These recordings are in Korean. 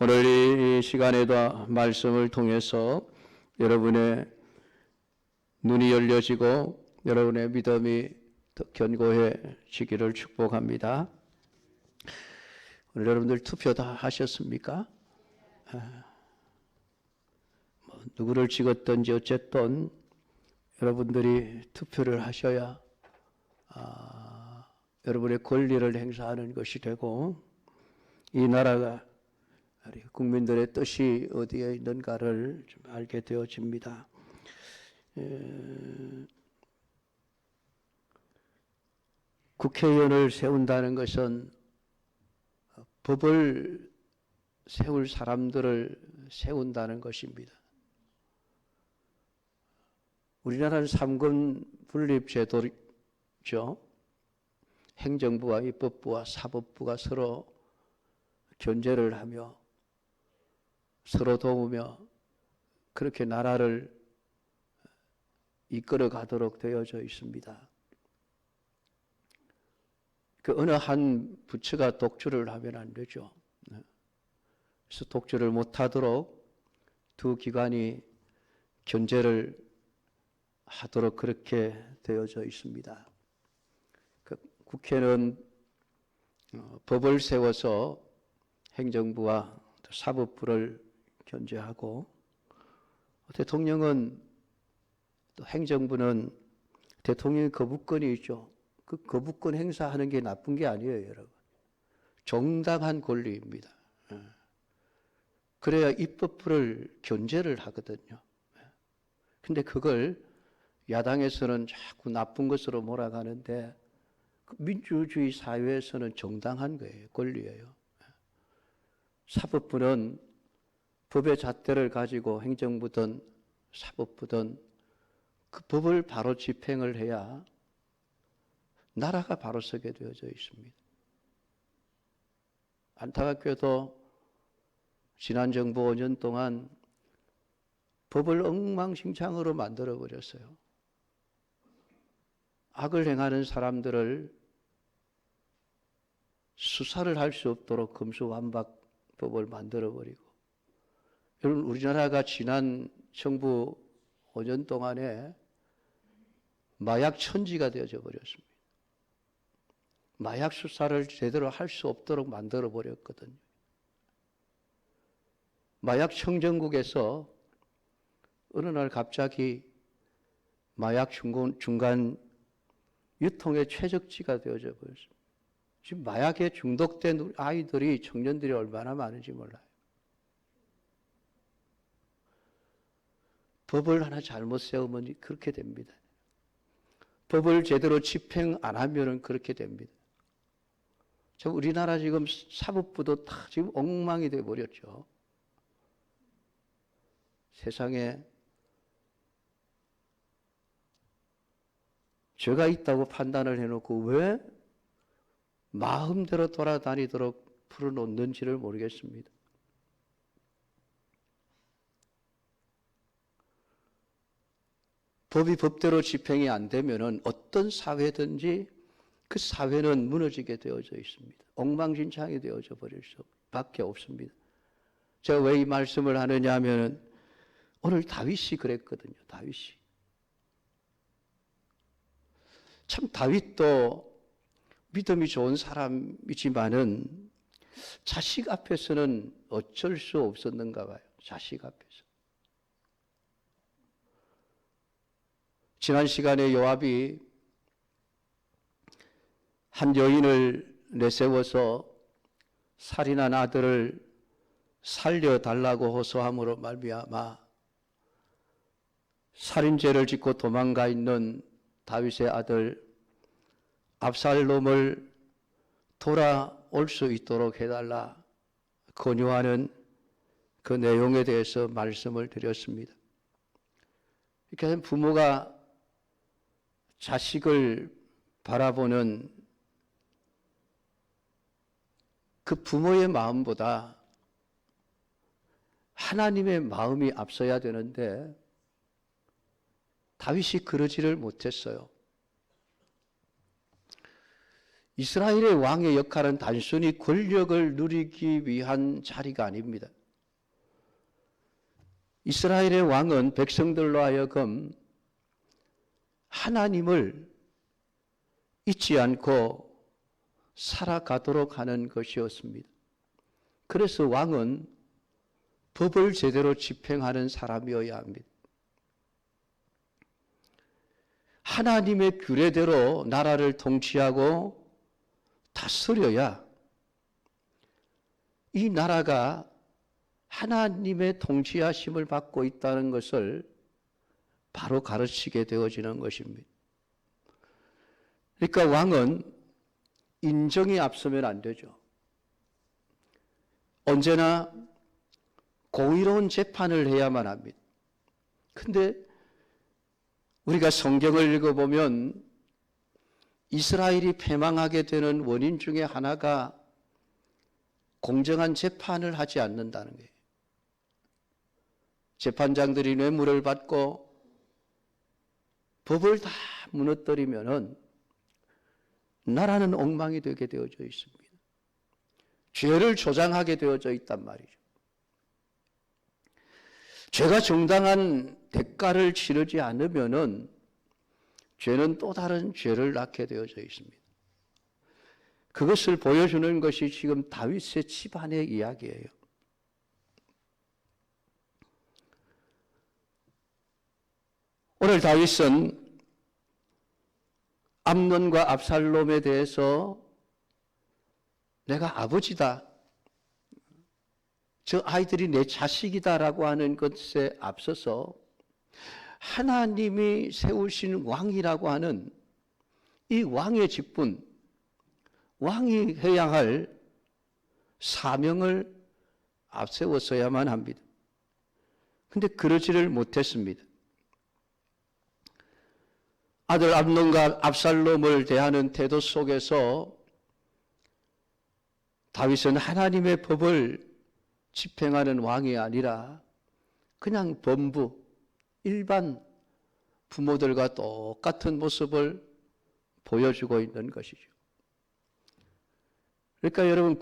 오늘 이 시간에도 말씀을 통해서 여러분의 눈이 열려지고 여러분의 믿음이 더 견고해지기를 축복합니다. 오늘 여러분들 투표 다 하셨습니까? 누구를 찍었든지 어쨌든 여러분들이 투표를 하셔야 여러분의 권리를 행사하는 것이 되고 이 나라가 우리 국민들의 뜻이 어디에 있는가를 좀 알게 되어집니다. 국회의원을 세운다는 것은 법을 세울 사람들을 세운다는 것입니다. 우리나라는 3권 분립 제도죠. 행정부와 입법부와 사법부가 서로 견제를 하며 서로 도우며 그렇게 나라를 이끌어 가도록 되어져 있습니다. 그 어느 한 부처가 독주를 하면 안 되죠. 그래서 독주를 못하도록 두 기관이 견제를 하도록 그렇게 되어져 있습니다. 그 국회는 법을 세워서 행정부와 사법부를 견제하고 대통령은 또 행정부는 대통령의 거부권이 있죠. 그 거부권 행사하는 게 나쁜 게 아니에요, 여러분. 정당한 권리입니다. 그래야 입법부를 견제를 하거든요. 근데 그걸 야당에서는 자꾸 나쁜 것으로 몰아가는데 민주주의 사회에서는 정당한 거예요. 권리예요. 사법부는 법의 잣대를 가지고 행정부든 사법부든 그 법을 바로 집행을 해야 나라가 바로 서게 되어져 있습니다. 안타깝게도 지난 정부 5년 동안 법을 엉망진창으로 만들어버렸어요. 악을 행하는 사람들을 수사를 할 수 없도록 금수완박법을 만들어버리고, 여러분 우리나라가 지난 정부 5년 동안에 마약 천지가 되어져 버렸습니다. 마약 수사를 제대로 할 수 없도록 만들어버렸거든요. 마약 청정국에서 어느 날 갑자기 마약 중간 유통의 최적지가 되어져 버렸습니다. 지금 마약에 중독된 아이들이, 청년들이 얼마나 많은지 몰라요. 법을 하나 잘못 세우면 그렇게 됩니다. 법을 제대로 집행 안 하면 그렇게 됩니다. 우리나라 지금 사법부도 다 지금 엉망이 되어 버렸죠. 세상에 죄가 있다고 판단을 해놓고 왜 마음대로 돌아다니도록 풀어놓는지를 모르겠습니다. 법이 법대로 집행이 안 되면은 어떤 사회든지 그 사회는 무너지게 되어져 있습니다. 엉망진창이 되어져 버릴 수밖에 없습니다. 제가 왜 이 말씀을 하느냐 하면은 오늘 다윗이 그랬거든요. 다윗이. 참 다윗도 믿음이 좋은 사람이지만은 자식 앞에서는 어쩔 수 없었는가 봐요. 자식 앞에서. 지난 시간에 요압이 한 여인을 내세워서 살인한 아들을 살려달라고 호소함으로 말미암아 살인죄를 짓고 도망가 있는 다윗의 아들 압살롬을 돌아올 수 있도록 해달라 권유하는 그 내용에 대해서 말씀을 드렸습니다. 이렇게 부모가 자식을 바라보는 그 부모의 마음보다 하나님의 마음이 앞서야 되는데 다윗이 그러지를 못했어요. 이스라엘의 왕의 역할은 단순히 권력을 누리기 위한 자리가 아닙니다. 이스라엘의 왕은 백성들로 하여금 하나님을 잊지 않고 살아가도록 하는 것이었습니다. 그래서 왕은 법을 제대로 집행하는 사람이어야 합니다. 하나님의 규례대로 나라를 통치하고 다스려야 이 나라가 하나님의 통치하심을 받고 있다는 것을 바로 가르치게 되어지는 것입니다. 그러니까 왕은 인정이 앞서면 안 되죠. 언제나 공의로운 재판을 해야만 합니다. 그런데 우리가 성경을 읽어보면 이스라엘이 패망하게 되는 원인 중에 하나가 공정한 재판을 하지 않는다는 거예요. 재판장들이 뇌물을 받고 법을 다 무너뜨리면은 나라는 엉망이 되게 되어져 있습니다. 죄를 조장하게 되어져 있단 말이죠. 죄가 정당한 대가를 치르지 않으면은 죄는 또 다른 죄를 낳게 되어져 있습니다. 그것을 보여주는 것이 지금 다윗의 집안의 이야기예요. 오늘 다윗은 암논과 압살롬에 대해서 내가 아버지다, 저 아이들이 내 자식이다라고 하는 것에 앞서서 하나님이 세우신 왕이라고 하는 이 왕의 직분, 왕이 해야 할 사명을 앞세웠어야만 합니다. 그런데 그러지를 못했습니다. 아들 암논과 압살롬을 대하는 태도 속에서 다윗은 하나님의 법을 집행하는 왕이 아니라 그냥 범부, 일반 부모들과 똑같은 모습을 보여주고 있는 것이죠. 그러니까 여러분,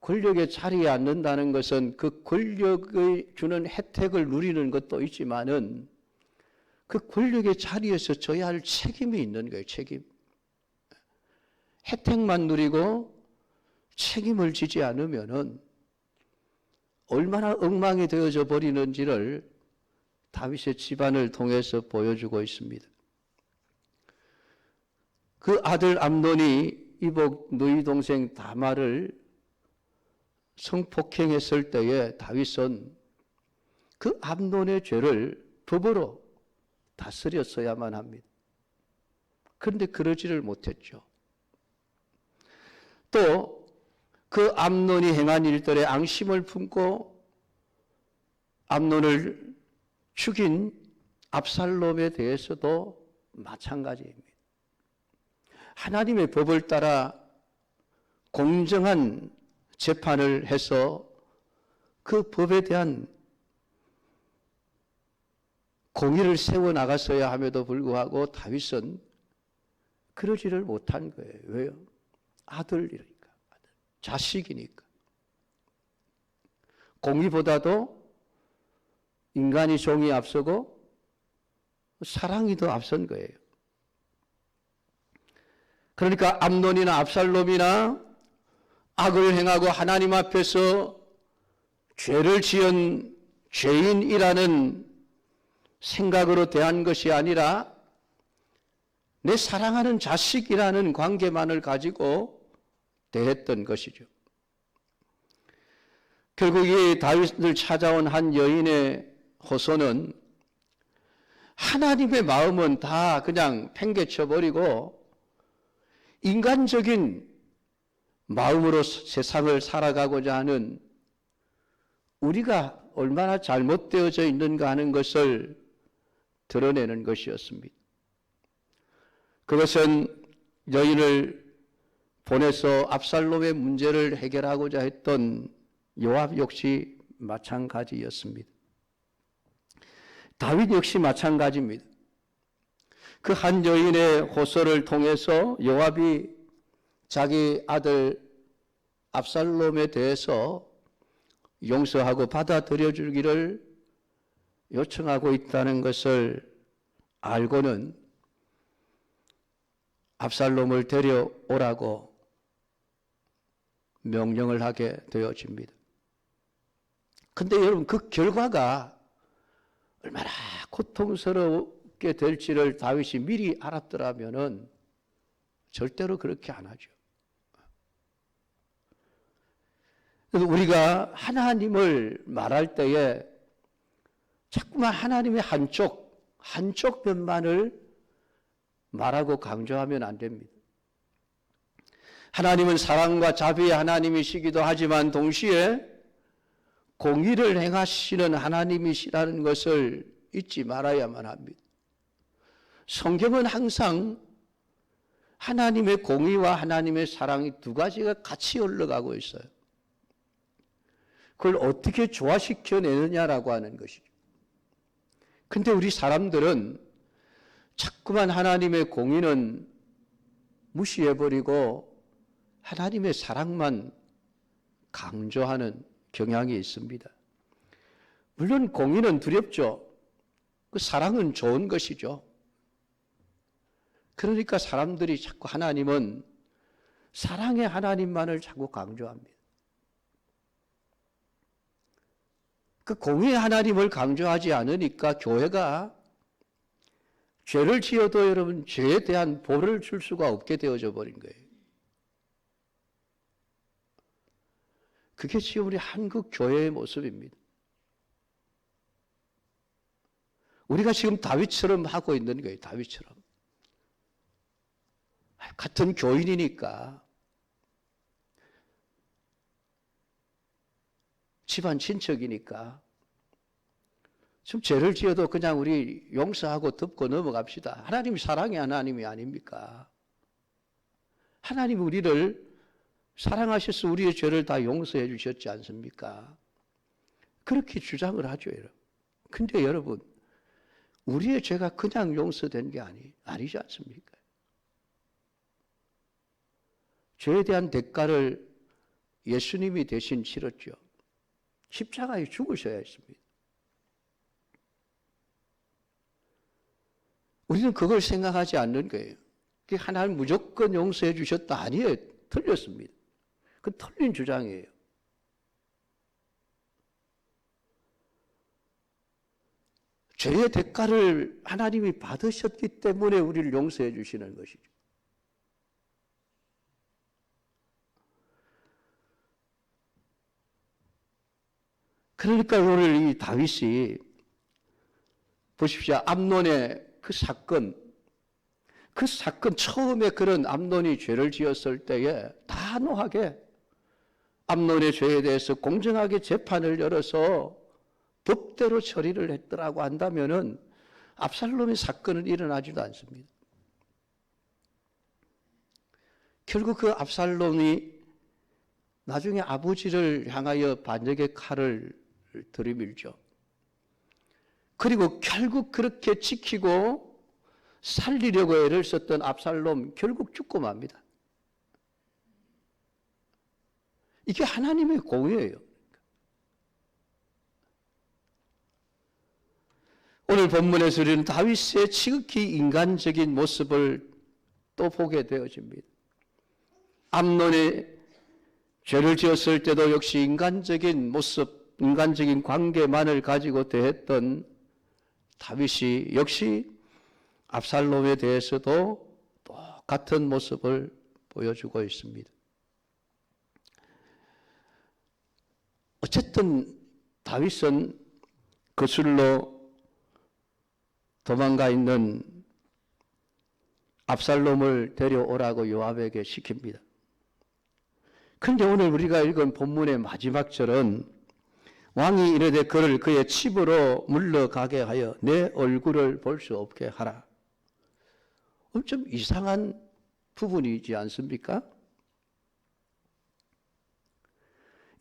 권력의 자리에 앉는다는 것은 그 권력의 주는 혜택을 누리는 것도 있지만은 그 권력의 자리에서 져야 할 책임이 있는 거예요. 책임. 혜택만 누리고 책임을 지지 않으면은 얼마나 엉망이 되어져 버리는지를 다윗의 집안을 통해서 보여주고 있습니다. 그 아들 암논이 이복 누이 동생 다말을 성폭행했을 때에 다윗은 그 암논의 죄를 법으로 다스렸어야만 합니다. 그런데 그러지를 못했죠. 또 그 암논이 행한 일들에 앙심을 품고 암논을 죽인 압살롬에 대해서도 마찬가지입니다. 하나님의 법을 따라 공정한 재판을 해서 그 법에 대한 공의를 세워나갔어야 함에도 불구하고 다윗은 그러지를 못한 거예요. 왜요? 아들이니까. 자식이니까. 공의보다도 인간이 종이 앞서고 사랑이 더 앞선 거예요. 그러니까 암논이나 압살롬이나 악을 행하고 하나님 앞에서 죄를 지은 죄인이라는 생각으로 대한 것이 아니라 내 사랑하는 자식이라는 관계만을 가지고 대했던 것이죠. 결국 이 다윗을 찾아온 한 여인의 호소는 하나님의 마음은 다 그냥 팽개쳐버리고 인간적인 마음으로 세상을 살아가고자 하는 우리가 얼마나 잘못되어져 있는가 하는 것을 드러내는 것이었습니다. 그것은 여인을 보내서 압살롬의 문제를 해결하고자 했던 요압 역시 마찬가지였습니다. 다윗 역시 마찬가지입니다. 그 한 여인의 호소를 통해서 요압이 자기 아들 압살롬에 대해서 용서하고 받아들여 주기를 요청하고 있다는 것을 알고는 압살롬을 데려오라고 명령을 하게 되어집니다. 근데 여러분, 그 결과가 얼마나 고통스럽게 될지를 다윗이 미리 알았더라면은 절대로 그렇게 안 하죠. 우리가 하나님을 말할 때에 자꾸만 하나님의 한쪽 면만을 말하고 강조하면 안 됩니다. 하나님은 사랑과 자비의 하나님이시기도 하지만 동시에 공의를 행하시는 하나님이시라는 것을 잊지 말아야만 합니다. 성경은 항상 하나님의 공의와 하나님의 사랑이 두 가지가 같이 흘러가고 있어요. 그걸 어떻게 조화시켜내느냐라고 하는 것이죠. 근데 우리 사람들은 자꾸만 하나님의 공의는 무시해버리고 하나님의 사랑만 강조하는 경향이 있습니다. 물론 공의는 두렵죠. 그 사랑은 좋은 것이죠. 그러니까 사람들이 자꾸 하나님은 사랑의 하나님만을 자꾸 강조합니다. 그 공의의 하나님을 강조하지 않으니까 교회가 죄를 지어도 여러분 죄에 대한 벌을 줄 수가 없게 되어져 버린 거예요. 그게 지금 우리 한국 교회의 모습입니다. 우리가 지금 다윗처럼 하고 있는 거예요. 다윗처럼. 같은 교인이니까 집안 친척이니까 좀 죄를 지어도 그냥 우리 용서하고 덮고 넘어갑시다. 하나님이 사랑의 하나님이 아닙니까? 하나님이 우리를 사랑하셔서 우리의 죄를 다 용서해 주셨지 않습니까? 그렇게 주장을 하죠, 여러분. 근데 여러분, 우리의 죄가 그냥 용서된 게 아니지 않습니까? 죄에 대한 대가를 예수님이 대신 치렀죠. 십자가에 죽으셔야 했습니다. 우리는 그걸 생각하지 않는 거예요. 하나님 무조건 용서해 주셨다. 아니에요. 틀렸습니다. 그 틀린 주장이에요. 죄의 대가를 하나님이 받으셨기 때문에 우리를 용서해 주시는 것이죠. 그러니까 오늘 이 다윗이 보십시오. 암논의 그 사건 처음에 그런 암논이 죄를 지었을 때에 단호하게 암논의 죄에 대해서 공정하게 재판을 열어서 법대로 처리를 했더라고 한다면은 압살롬의 사건은 일어나지도 않습니다. 결국 그 압살롬이 나중에 아버지를 향하여 반역의 칼을 들이밀죠. 그리고 결국 그렇게 지키고 살리려고 애를 썼던 압살롬 결국 죽고 맙니다. 이게 하나님의 공의예요. 오늘 본문에서 우리는 다윗의 지극히 인간적인 모습을 또 보게 되어집니다. 암논이 죄를 지었을 때도 역시 인간적인 모습, 인간적인 관계만을 가지고 대했던 다윗이 역시 압살롬에 대해서도 똑같은 모습을 보여주고 있습니다. 어쨌든 다윗은 거슬러 도망가 있는 압살롬을 데려오라고 요압에게 시킵니다. 그런데 오늘 우리가 읽은 본문의 마지막 절은 왕이 이르되 그를 그의 집으로 물러가게 하여 내 얼굴을 볼 수 없게 하라. 좀 이상한 부분이지 않습니까?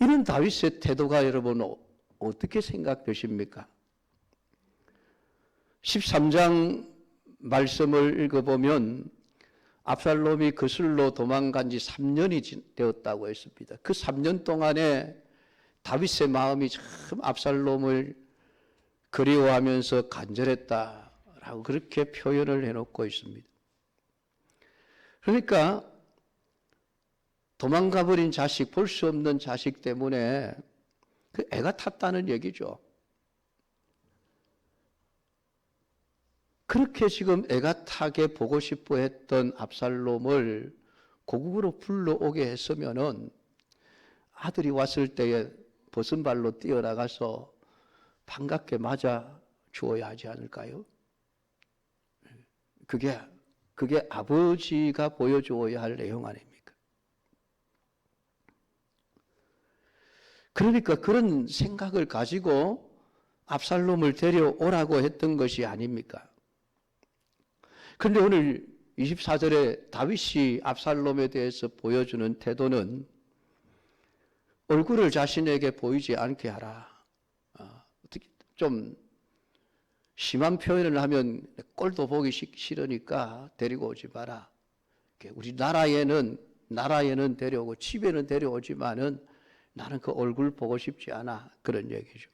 이런 다윗의 태도가 여러분 어떻게 생각되십니까? 13장 말씀을 읽어보면 압살롬이 그슬로 도망간 지 3년이 되었다고 했습니다. 그 3년 동안에 다윗의 마음이 참 압살롬을 그리워하면서 간절했다라고 그렇게 표현을 해놓고 있습니다. 그러니까 도망가버린 자식, 볼 수 없는 자식 때문에 그 애가 탔다는 얘기죠. 그렇게 지금 애가 타게 보고 싶어 했던 압살롬을 고국으로 불러오게 했으면은 아들이 왔을 때에 벗은 발로 뛰어나가서 반갑게 맞아 주어야 하지 않을까요? 그게 아버지가 보여주어야 할 내용 아닙니까? 그러니까 그런 생각을 가지고 압살롬을 데려오라고 했던 것이 아닙니까? 그런데 오늘 24절에 다윗이 압살롬에 대해서 보여주는 태도는 얼굴을 자신에게 보이지 않게 하라. 좀 심한 표현을 하면 꼴도 보기 싫으니까 데리고 오지 마라. 우리 나라에는 데려오고 집에는 데려오지만은 나는 그 얼굴 보고 싶지 않아. 그런 얘기죠.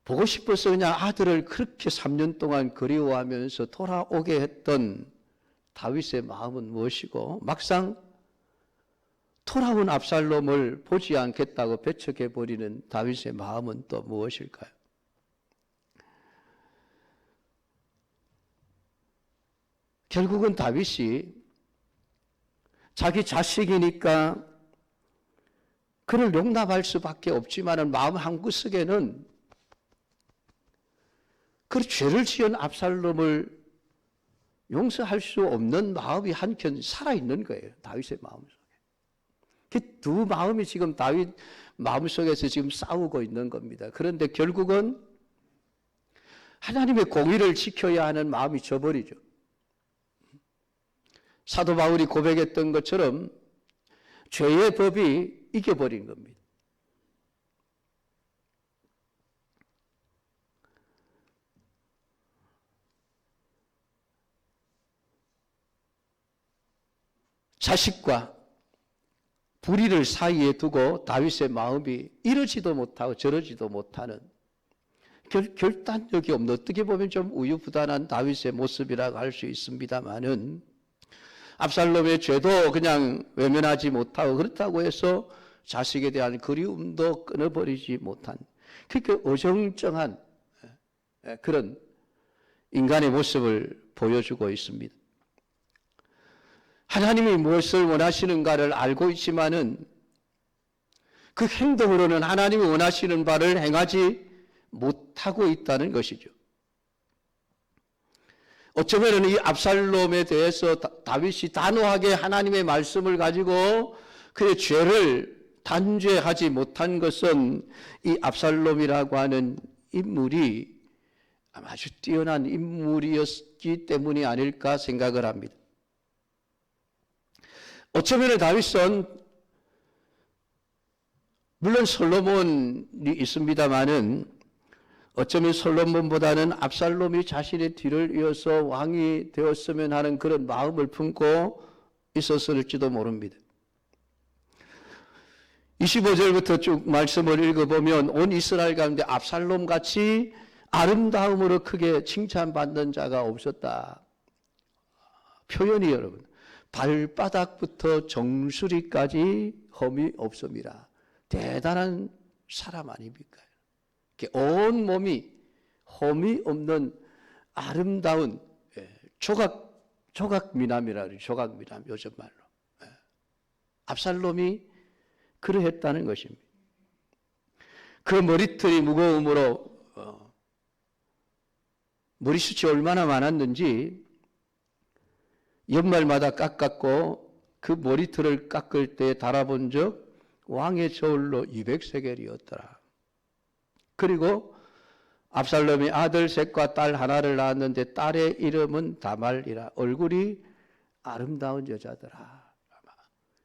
보고 싶어서 그냥 아들을 그렇게 3년 동안 그리워하면서 돌아오게 했던 다윗의 마음은 무엇이고 막상 돌아온 압살롬을 보지 않겠다고 배척해버리는 다윗의 마음은 또 무엇일까요? 결국은 다윗이 자기 자식이니까 그를 용납할 수밖에 없지만 마음 한구석에는 그 죄를 지은 압살롬을 용서할 수 없는 마음이 한켠 살아있는 거예요. 다윗의 마음속에. 그 두 마음이 지금 다윗 마음속에서 지금 싸우고 있는 겁니다. 그런데 결국은 하나님의 공의를 지켜야 하는 마음이 져버리죠. 사도 바울이 고백했던 것처럼 죄의 법이 이겨버린 겁니다. 자식과 불의를 사이에 두고 다윗의 마음이 이러지도 못하고 저러지도 못하는 결단력이 없는, 어떻게 보면 좀 우유부단한 다윗의 모습이라고 할 수 있습니다만은 압살롬의 죄도 그냥 외면하지 못하고 그렇다고 해서 자식에 대한 그리움도 끊어버리지 못한 그렇게 어정쩡한 그런 인간의 모습을 보여주고 있습니다. 하나님이 무엇을 원하시는가를 알고 있지만은 그 행동으로는 하나님이 원하시는 바를 행하지 못하고 있다는 것이죠. 어쩌면 이 압살롬에 대해서 다윗이 단호하게 하나님의 말씀을 가지고 그의 죄를 단죄하지 못한 것은 이 압살롬이라고 하는 인물이 아주 뛰어난 인물이었기 때문이 아닐까 생각을 합니다. 어쩌면 다윗은 물론 솔로몬이 있습니다마는 어쩌면 솔로몬보다는 압살롬이 자신의 뒤를 이어서 왕이 되었으면 하는 그런 마음을 품고 있었을지도 모릅니다. 25절부터 쭉 말씀을 읽어보면 온 이스라엘 가운데 압살롬 같이 아름다움으로 크게 칭찬받는 자가 없었다. 표현이 여러분 발바닥부터 정수리까지 흠이 없습니다. 대단한 사람 아닙니까? 온 몸이 흠이 없는 아름다운 조각미남이라 그러죠. 조각미남 요즘 말로. 압살롬이 그러했다는 것입니다. 그 머리털이 무거움으로 머리숱이 얼마나 많았는지 연말마다 깎았고 그 머리털을 깎을 때 달아본 적 왕의 저울로 200세겔이었더라. 그리고 압살롬이 아들 셋과 딸 하나를 낳았는데 딸의 이름은 다말이라. 얼굴이 아름다운 여자더라.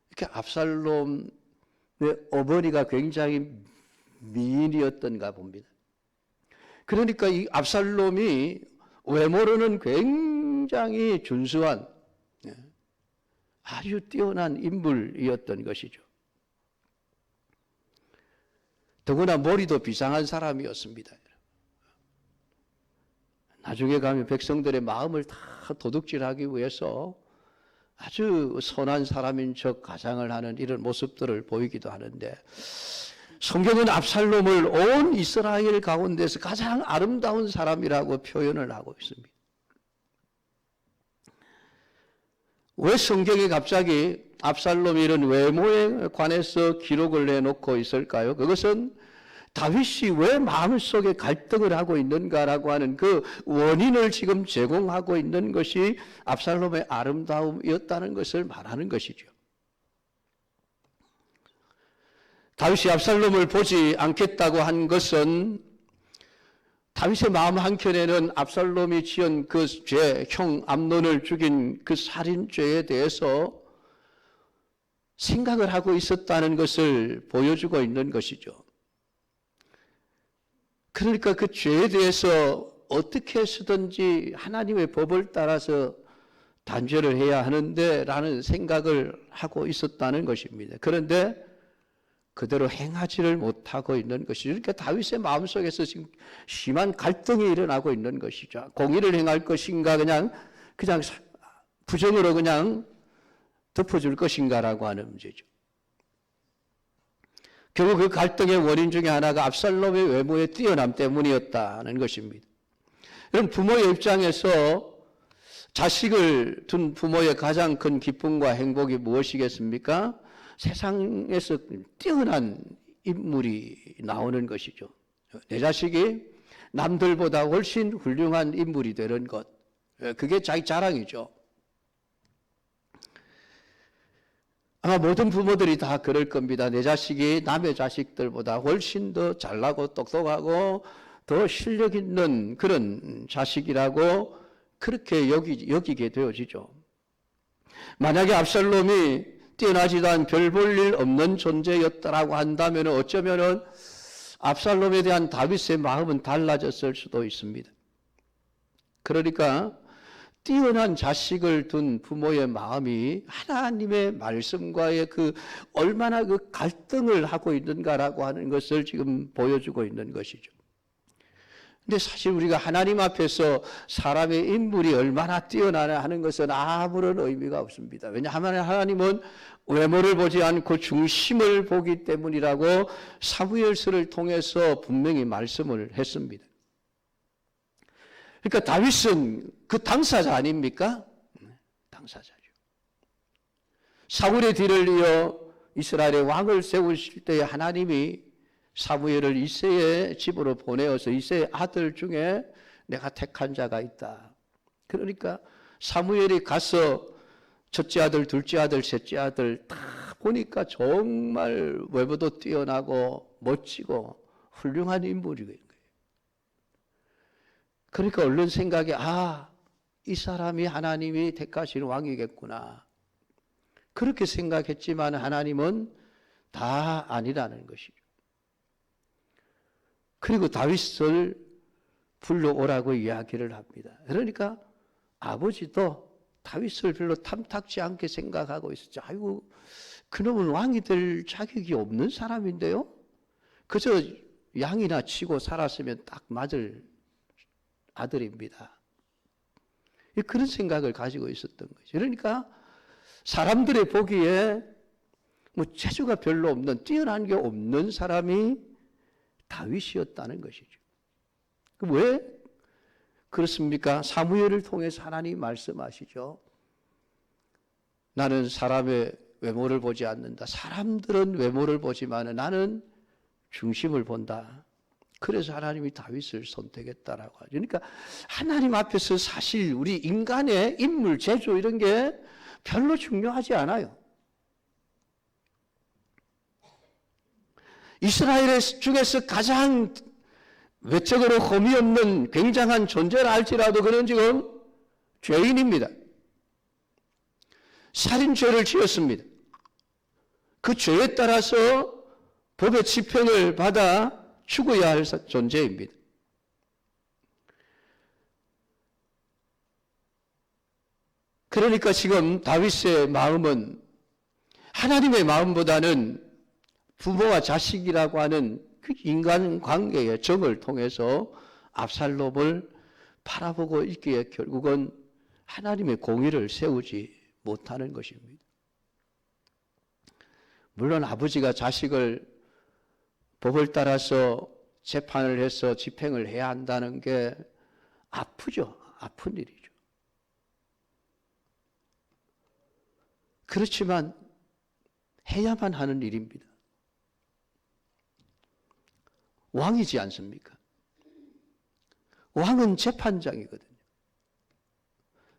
이렇게 압살롬의 어머니가 굉장히 미인이었던가 봅니다. 그러니까 이 압살롬이 외모로는 굉장히 준수한 아주 뛰어난 인물이었던 것이죠. 더구나 머리도 비상한 사람이었습니다. 나중에 가면 백성들의 마음을 다 도둑질하기 위해서 아주 선한 사람인 척 가장을 하는 이런 모습들을 보이기도 하는데, 성경은 압살롬을 온 이스라엘 가운데서 가장 아름다운 사람이라고 표현을 하고 있습니다. 왜 성경이 갑자기 압살롬이 이런 외모에 관해서 기록을 내놓고 있을까요? 그것은 다윗이 왜 마음속에 갈등을 하고 있는가라고 하는 그 원인을 지금 제공하고 있는 것이 압살롬의 아름다움이었다는 것을 말하는 것이죠. 다윗이 압살롬을 보지 않겠다고 한 것은 다윗의 마음 한켠에는 압살롬이 지은 그 죄, 형 암논을 죽인 그 살인죄에 대해서 생각을 하고 있었다는 것을 보여주고 있는 것이죠. 그러니까 그 죄에 대해서 어떻게 해서든지 하나님의 법을 따라서 단죄를 해야 하는데 라는 생각을 하고 있었다는 것입니다. 그런데 그대로 행하지를 못하고 있는 것이죠. 그러니까 다윗의 마음속에서 지금 심한 갈등이 일어나고 있는 것이죠. 공의를 행할 것인가 그냥 부정으로 그냥 덮어줄 것인가라고 하는 문제죠. 결국 그 갈등의 원인 중에 하나가 압살롬의 외모의 뛰어남 때문이었다는 것입니다. 여러분, 부모의 입장에서 자식을 둔 부모의 가장 큰 기쁨과 행복이 무엇이겠습니까? 세상에서 뛰어난 인물이 나오는 것이죠. 내 자식이 남들보다 훨씬 훌륭한 인물이 되는 것, 그게 자기 자랑이죠. 아마 모든 부모들이 다 그럴 겁니다. 내 자식이 남의 자식들보다 훨씬 더 잘나고 똑똑하고 더 실력 있는 그런 자식이라고 그렇게 여기게 되어지죠. 만약에 압살롬이 뛰어나지도 않은 별 볼 일 없는 존재였다라고 한다면 어쩌면 압살롬에 대한 다윗의 마음은 달라졌을 수도 있습니다. 그러니까 뛰어난 자식을 둔 부모의 마음이 하나님의 말씀과의 얼마나 그 갈등을 하고 있는가라고 하는 것을 지금 보여주고 있는 것이죠. 근데 사실 우리가 하나님 앞에서 사람의 인물이 얼마나 뛰어나냐 하는 것은 아무런 의미가 없습니다. 왜냐하면 하나님은 외모를 보지 않고 중심을 보기 때문이라고 사무엘서를 통해서 분명히 말씀을 했습니다. 그러니까 다윗은 그 당사자 아닙니까? 당사자죠. 사울의 뒤를 이어 이스라엘의 왕을 세우실 때 하나님이 사무엘을 이새의 집으로 보내어서 이새의 아들 중에 내가 택한 자가 있다. 그러니까 사무엘이 가서 첫째 아들, 둘째 아들, 셋째 아들 다 보니까 정말 외모도 뛰어나고 멋지고 훌륭한 인물인 거예요. 그러니까 얼른 생각이 이 사람이 하나님이 택하신 왕이겠구나. 그렇게 생각했지만 하나님은 다 아니라는 것이죠. 그리고 다윗을 불러오라고 이야기를 합니다. 그러니까 아버지도 다윗을 별로 탐탁지 않게 생각하고 있었죠. 아이고, 그놈은 왕이 될 자격이 없는 사람인데요. 그저 양이나 치고 살았으면 딱 맞을 아들입니다. 그런 생각을 가지고 있었던 거죠. 그러니까 사람들의 보기에 재주가 별로 없는, 뛰어난 게 없는 사람이 다윗이었다는 것이죠. 왜 그렇습니까? 사무엘을 통해서 하나님이 말씀하시죠. 나는 사람의 외모를 보지 않는다. 사람들은 외모를 보지만 나는 중심을 본다. 그래서 하나님이 다윗을 선택했다라고 하죠. 그러니까 하나님 앞에서 사실 우리 인간의 인물, 재주 이런 게 별로 중요하지 않아요. 이스라엘 중에서 가장 외적으로 흠이 없는 굉장한 존재라 할지라도 그는 지금 죄인입니다. 살인죄를 지었습니다. 그 죄에 따라서 법의 집행을 받아 죽어야 할 존재입니다. 그러니까 지금 다윗의 마음은 하나님의 마음보다는 부모와 자식이라고 하는 그 인간관계의 정을 통해서 압살롬을 바라보고 있기에 결국은 하나님의 공의를 세우지 못하는 것입니다. 물론 아버지가 자식을 법을 따라서 재판을 해서 집행을 해야 한다는 게 아프죠. 아픈 일이죠. 그렇지만 해야만 하는 일입니다. 왕이지 않습니까? 왕은 재판장이거든요.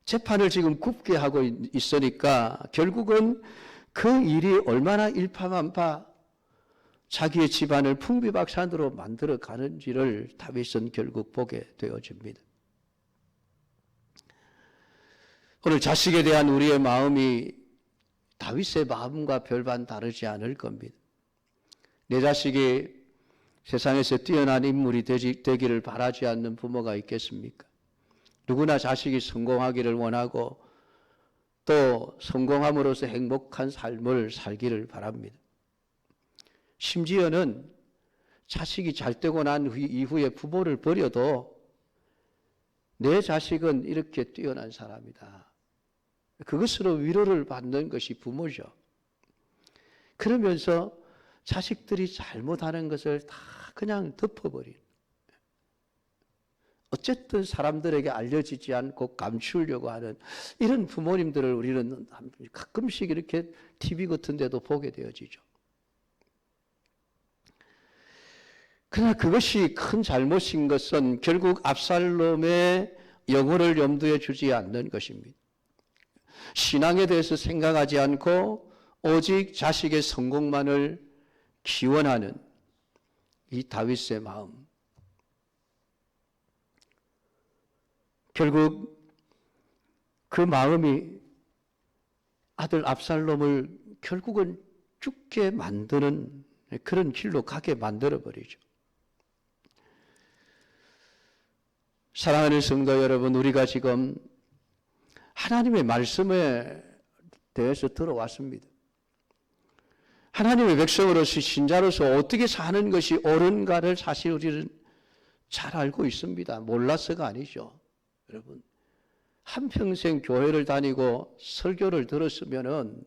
재판을 지금 굽게 하고 있으니까 결국은 그 일이 얼마나 일파만파 자기의 집안을 풍비박산으로 만들어 가는지를 다윗은 결국 보게 되어집니다. 오늘 자식에 대한 우리의 마음이 다윗의 마음과 별반 다르지 않을 겁니다. 내 자식이 세상에서 뛰어난 인물이 되기를 바라지 않는 부모가 있겠습니까? 누구나 자식이 성공하기를 원하고 또 성공함으로써 행복한 삶을 살기를 바랍니다. 심지어는 자식이 잘 되고 난 이후에 부모를 버려도 내 자식은 이렇게 뛰어난 사람이다. 그것으로 위로를 받는 것이 부모죠. 그러면서 자식들이 잘못하는 것을 다 그냥 덮어버린, 어쨌든 사람들에게 알려지지 않고 감추려고 하는 이런 부모님들을 우리는 가끔씩 이렇게 TV 같은 데도 보게 되어지죠. 그러나 그것이 큰 잘못인 것은 결국 압살롬의 영혼을 염두에 주지 않는 것입니다. 신앙에 대해서 생각하지 않고 오직 자식의 성공만을 기원하는 이 다윗의 마음. 결국 그 마음이 아들 압살롬을 결국은 죽게 만드는 그런 길로 가게 만들어버리죠. 사랑하는 성도 여러분, 우리가 지금 하나님의 말씀에 대해서 들어왔습니다. 하나님의 백성으로서 신자로서 어떻게 사는 것이 옳은가를 사실 우리는 잘 알고 있습니다. 몰라서가 아니죠. 여러분, 한평생 교회를 다니고 설교를 들었으면은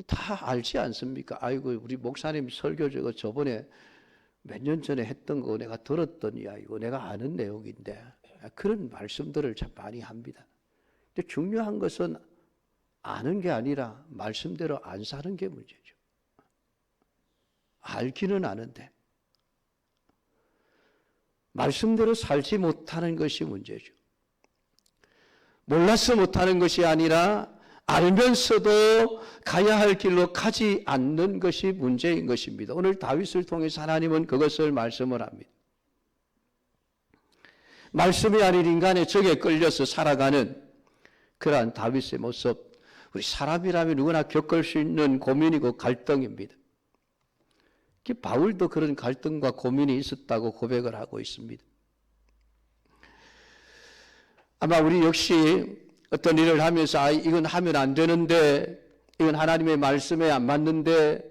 다 알지 않습니까? 아이고, 우리 목사님 설교 저번에 몇 년 전에 했던 거 내가 들었더니 이거 내가 아는 내용인데, 그런 말씀들을 참 많이 합니다. 근데 중요한 것은 아는 게 아니라 말씀대로 안 사는 게 문제죠. 알기는 아는데 말씀대로 살지 못하는 것이 문제죠. 몰라서 못하는 것이 아니라 알면서도 가야 할 길로 가지 않는 것이 문제인 것입니다. 오늘 다윗을 통해서 하나님은 그것을 말씀을 합니다. 말씀이 아닌 인간의 적에 끌려서 살아가는 그러한 다윗의 모습, 우리 사람이라면 누구나 겪을 수 있는 고민이고 갈등입니다. 바울도 그런 갈등과 고민이 있었다고 고백을 하고 있습니다. 아마 우리 역시 어떤 일을 하면서 이건 하면 안 되는데, 이건 하나님의 말씀에 안 맞는데,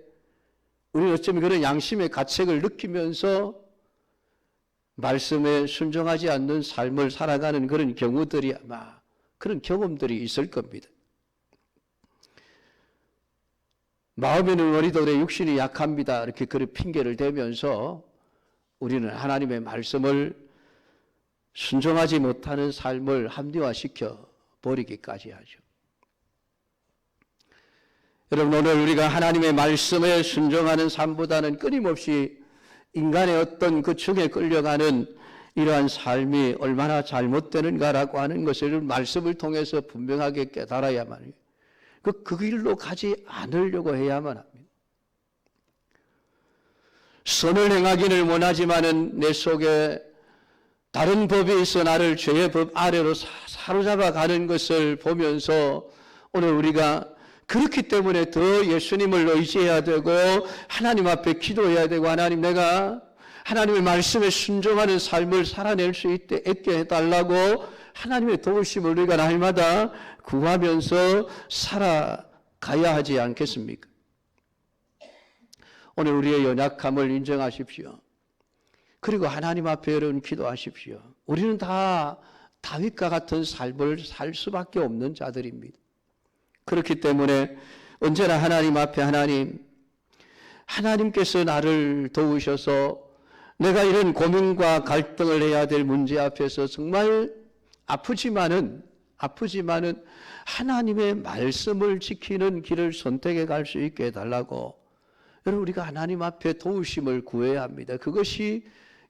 우리는 어쩌면 그런 양심의 가책을 느끼면서 말씀에 순종하지 않는 삶을 살아가는 그런 경우들이 아마 그런 경험들이 있을 겁니다. 마음에는 어리더래 육신이 약합니다. 이렇게 그런 핑계를 대면서 우리는 하나님의 말씀을 순종하지 못하는 삶을 합리화시켜 버리기까지 하죠. 여러분, 오늘 우리가 하나님의 말씀에 순종하는 삶보다는 끊임없이 인간의 어떤 그 중에 끌려가는 이러한 삶이 얼마나 잘못되는가라고 하는 것을 말씀을 통해서 분명하게 깨달아야만 해요. 그 길로 가지 않으려고 해야만 합니다. 선을 행하기를 원하지만은 내 속에 다른 법이 있어 나를 죄의 법 아래로 사로잡아 가는 것을 보면서 오늘 우리가 그렇기 때문에 더 예수님을 의지해야 되고 하나님 앞에 기도해야 되고, 하나님, 내가 하나님의 말씀에 순종하는 삶을 살아낼 수 있게 해달라고 하나님의 도우심을 우리가 날마다 구하면서 살아가야 하지 않겠습니까? 오늘 우리의 연약함을 인정하십시오. 그리고 하나님 앞에 여러분 기도하십시오. 우리는 다 다윗과 같은 삶을 살 수밖에 없는 자들입니다. 그렇기 때문에 언제나 하나님 앞에 하나님께서 나를 도우셔서 내가 이런 고민과 갈등을 해야 될 문제 앞에서 정말 아프지만은 하나님의 말씀을 지키는 길을 선택해 갈 수 있게 해달라고 여러분 우리가 하나님 앞에 도우심을 구해야 합니다. 그것이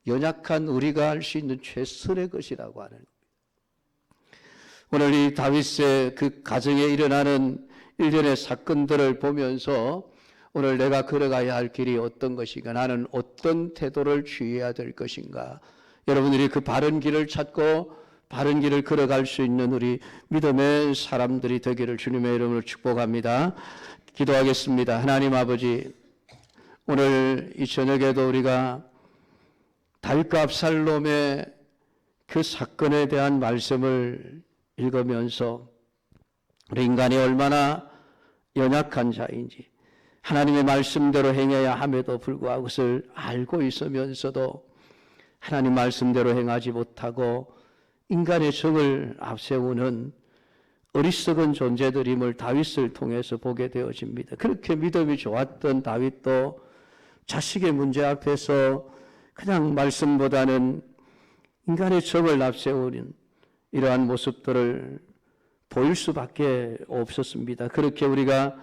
연약한 우리가 할 수 있는 최선의 것이라고 하는 겁니다. 오늘 이 다윗의 그 가정에 일어나는 일련의 사건들을 보면서 오늘 내가 걸어가야 할 길이 어떤 것인가, 나는 어떤 태도를 취해야 될 것인가, 여러분들이 그 바른 길을 찾고 바른 길을 걸어갈 수 있는 우리 믿음의 사람들이 되기를 주님의 이름으로 축복합니다. 기도하겠습니다. 하나님 아버지, 오늘 이 저녁에도 우리가 다윗과 압살롬의 그 사건에 대한 말씀을 읽으면서 우리 인간이 얼마나 연약한 자인지 하나님의 말씀대로 행해야 함에도 불구하고 그것을 알고 있으면서도 하나님 말씀대로 행하지 못하고 인간의 정을 앞세우는 어리석은 존재들임을 다윗을 통해서 보게 되어집니다. 그렇게 믿음이 좋았던 다윗도 자식의 문제 앞에서 그냥 말씀보다는 인간의 정을 앞세우는 이러한 모습들을 보일 수밖에 없었습니다. 그렇게 우리가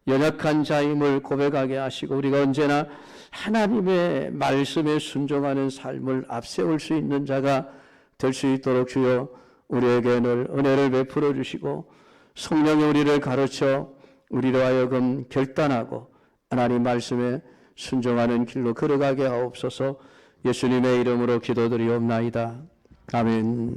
연약한 자임을 고백하게 하시고 우리가 언제나 하나님의 말씀에 순종하는 삶을 앞세울 수 있는 자가 될 수 있도록 주여 우리에게 늘 은혜를 베풀어 주시고 성령이 우리를 가르쳐 우리로 하여금 결단하고 하나님 말씀에 순종하는 길로 걸어가게 하옵소서. 예수님의 이름으로 기도드리옵나이다. 아멘.